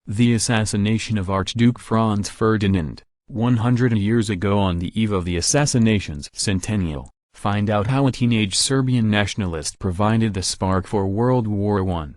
The assassination of Archduke Franz Ferdinand, 100 years ago on the eve of the assassination's centennial. Find out how a teenage Serbian nationalist provided the spark for World War I.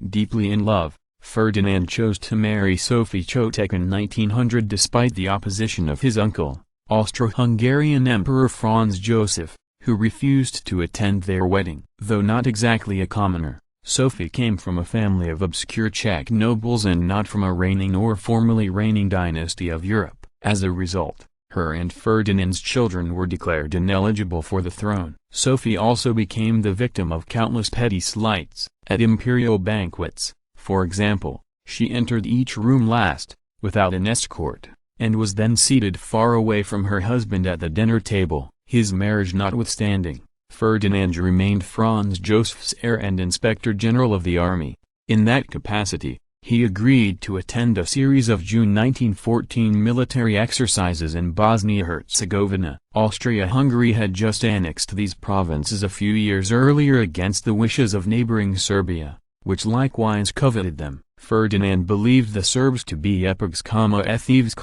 Deeply in love, Ferdinand chose to marry Sophie Chotek in 1900 despite the opposition of his uncle, Austro-Hungarian Emperor Franz Joseph, who refused to attend their wedding. Though not exactly a commoner, Sophie came from a family of obscure Czech nobles and not from a reigning or formerly reigning dynasty of Europe. As a result, her and Ferdinand's children were declared ineligible for the throne. Sophie also became the victim of countless petty slights. At imperial banquets, for example, she entered each room last, without an escort, and was then seated far away from her husband at the dinner table. His marriage notwithstanding, Ferdinand remained Franz Joseph's heir and Inspector General of the Army. In that capacity, he agreed to attend a series of June 1914 military exercises in Bosnia-Herzegovina. Austria-Hungary had just annexed these provinces a few years earlier against the wishes of neighboring Serbia, which likewise coveted them. Ferdinand believed the Serbs to be epigs, thieves,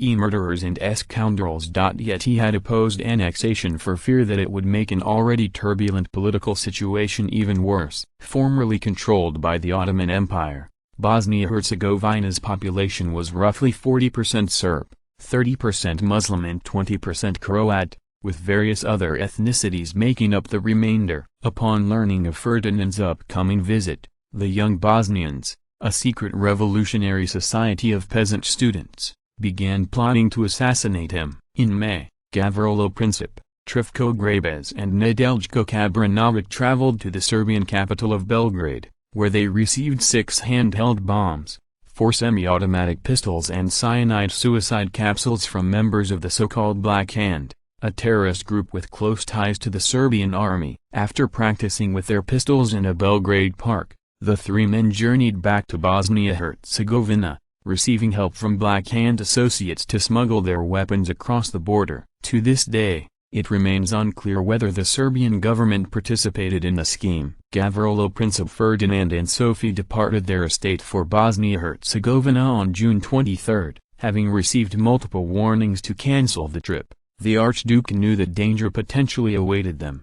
murderers and scoundrels. Yet he had opposed annexation for fear that it would make an already turbulent political situation even worse. Formerly controlled by the Ottoman Empire, Bosnia-Herzegovina's population was roughly 40% Serb, 30% Muslim and 20% Croat, with various other ethnicities making up the remainder. Upon learning of Ferdinand's upcoming visit, the young Bosnians, a secret revolutionary society of peasant students, began plotting to assassinate him. In May, Gavrilo Princip, Trifko Grabez and Nedeljko Kabranovic traveled to the Serbian capital of Belgrade, where they received 6 handheld bombs, 4 semi-automatic pistols and cyanide suicide capsules from members of the so-called Black Hand, a terrorist group with close ties to the Serbian army. After practicing with their pistols in a Belgrade park, the 3 men journeyed back to Bosnia-Herzegovina, receiving help from Black Hand associates to smuggle their weapons across the border. To this day, it remains unclear whether the Serbian government participated in the scheme. Gavrilo Princip, Ferdinand and Sophie departed their estate for Bosnia-Herzegovina on June 23, having received multiple warnings to cancel the trip. The Archduke knew that danger potentially awaited them.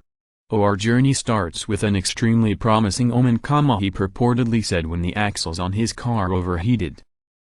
Our journey starts with an extremely promising omen, he purportedly said when the axles on his car overheated.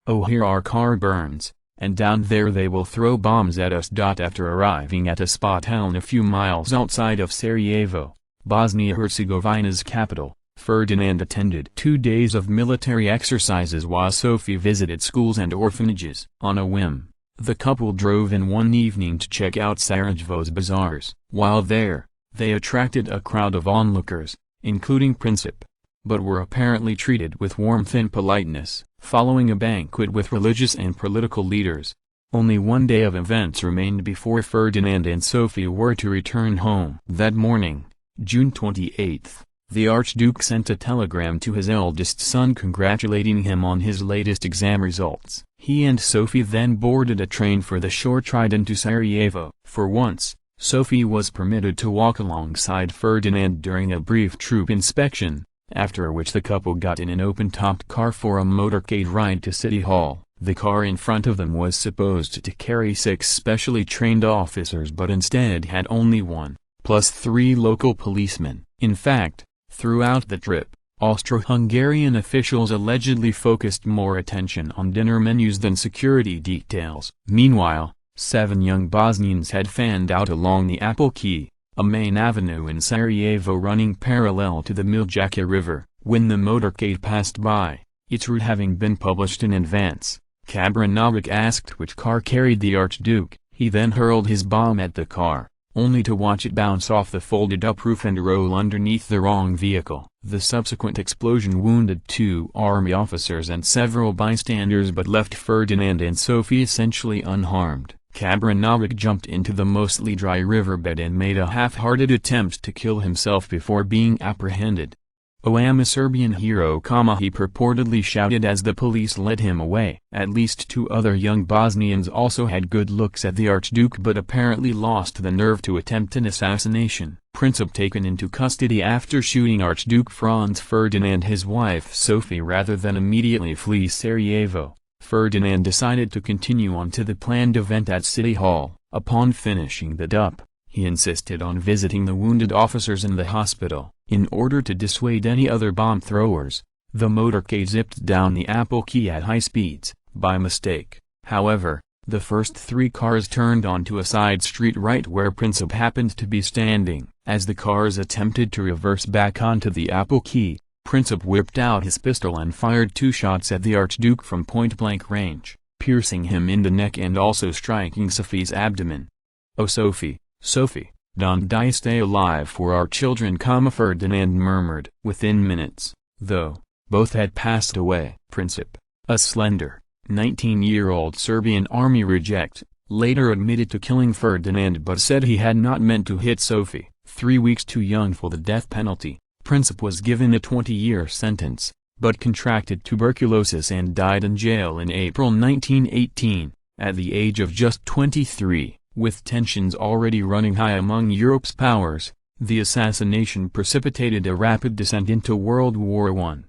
Oh, here our car burns, and down there they will throw bombs at us. After arriving at a spa town a few miles outside of Sarajevo, Bosnia-Herzegovina's capital, Ferdinand attended 2 days of military exercises while Sophie visited schools and orphanages. On a whim, the couple drove in one evening to check out Sarajevo's bazaars. While there, they attracted a crowd of onlookers, including Princip, but were apparently treated with warmth and politeness. Following a banquet with religious and political leaders, only one day of events remained before Ferdinand and Sophie were to return home. That morning, June 28, the Archduke sent a telegram to his eldest son congratulating him on his latest exam results. He and Sophie then boarded a train for the short ride into Sarajevo. For once, Sophie was permitted to walk alongside Ferdinand during a brief troop inspection, after which the couple got in an open-topped car for a motorcade ride to City Hall. The car in front of them was supposed to carry 6 specially trained officers but instead had only 1, plus 3 local policemen. In fact, throughout the trip, Austro-Hungarian officials allegedly focused more attention on dinner menus than security details. Meanwhile, 7 young Bosnians had fanned out along the Apple Quay, a main avenue in Sarajevo running parallel to the Miljacka River. When the motorcade passed by, its route having been published in advance, Kabranovic asked which car carried the Archduke. He then hurled his bomb at the car, only to watch it bounce off the folded-up roof and roll underneath the wrong vehicle. The subsequent explosion wounded 2 army officers and several bystanders but left Ferdinand and Sophie essentially unharmed. Kabranovic jumped into the mostly dry riverbed and made a half-hearted attempt to kill himself before being apprehended. "I am a Serbian hero," he purportedly shouted as the police led him away. At least 2 other young Bosnians also had good looks at the Archduke but apparently lost the nerve to attempt an assassination. Princip taken into custody after shooting Archduke Franz Ferdinand his wife Sophie rather than immediately flee Sarajevo. Ferdinand decided to continue on to the planned event at City Hall. Upon finishing the dup, he insisted on visiting the wounded officers in the hospital. In order to dissuade any other bomb throwers, the motorcade zipped down the Apple Quay at high speeds, by mistake. However, the first 3 cars turned onto a side street right where Princip happened to be standing. As the cars attempted to reverse back onto the Apple Quay, Princip whipped out his pistol and fired 2 shots at the Archduke from point-blank range, piercing him in the neck and also striking Sophie's abdomen. "Oh Sophie, Sophie, don't die, stay alive for our children," Ferdinand murmured. Within minutes, though, both had passed away. Princip, a slender, 19-year-old Serbian army reject, later admitted to killing Ferdinand but said he had not meant to hit Sophie. 3 weeks too young for the death penalty, Princip was given a 20-year sentence, but contracted tuberculosis and died in jail in April 1918, at the age of just 23. With tensions already running high among Europe's powers, the assassination precipitated a rapid descent into World War I.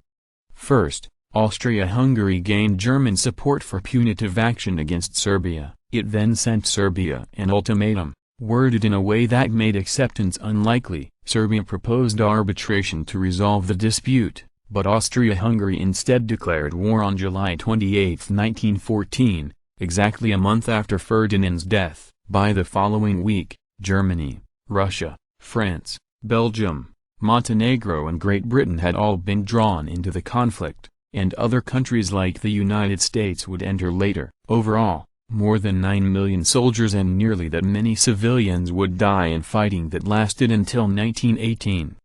First, Austria-Hungary gained German support for punitive action against Serbia. It then sent Serbia an ultimatum, worded in a way that made acceptance unlikely. Serbia proposed arbitration to resolve the dispute, but Austria-Hungary instead declared war on July 28, 1914, exactly a month after Ferdinand's death. By the following week, Germany, Russia, France, Belgium, Montenegro and Great Britain had all been drawn into the conflict, and other countries like the United States would enter later. Overall, more than 9 million soldiers and nearly that many civilians would die in fighting that lasted until 1918.